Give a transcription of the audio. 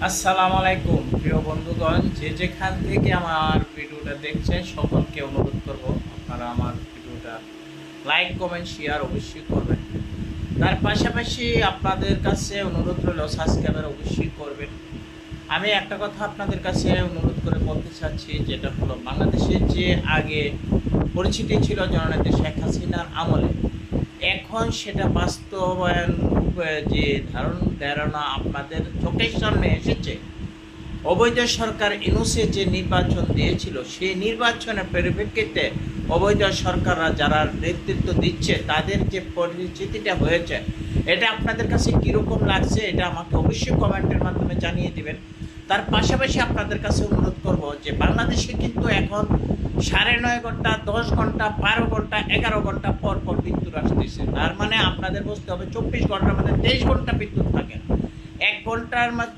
আসসালামু আলাইকুম প্রিয় বন্ধুগণ, যে যেখান থেকে আমার ভিডিওটা দেখছেন সকলকে অনুরোধ করব আপনারা আমার ভিডিওটা লাইক কমেন্ট শেয়ার অবশ্যই করবেন। তার পাশাপাশি আপনাদের কাছে অনুরোধ রইল সাবস্ক্রাইবার অবশ্যই করবেন। আমি একটা কথা আপনাদের কাছে অনুরোধ করে বলতে চাচ্ছি, যেটা হলো বাংলাদেশের যে আগে পরিচিতি ছিল জননেত্রী শেখ হাসিনার আমলে, এখন সেটা বাস্তবায়ন রূপে যে ধারণা আপনাদের চোখের সামনে এসেছে। অবৈধ সরকার ইউনূসে যে নির্বাচন দিয়েছিল, সেই নির্বাচনের পরিপ্রেক্ষিতে অবৈধ সরকাররা যারা নেতৃত্ব দিচ্ছে তাদের যে পরিচিতিটা হয়েছে, এটা আপনাদের কাছে কীরকম লাগছে এটা আমাকে অবশ্যই কমেন্টের মাধ্যমে জানিয়ে দিবেন। তার পাশাপাশি আপনাদের কাছে অনুরোধ করব যে বাংলাদেশে কিন্তু এখন 9.5 ঘন্টা, 10 ঘন্টা, 12 ঘন্টা, 11 ঘন্টা পর পর বিদ্যুৎ আসতেছে। তার মানে আপনাদের বুঝতে হবে 24 ঘন্টার মধ্যে 23 ঘন্টা বিদ্যুৎ থাকে। 1 ঘন্টার মধ্যে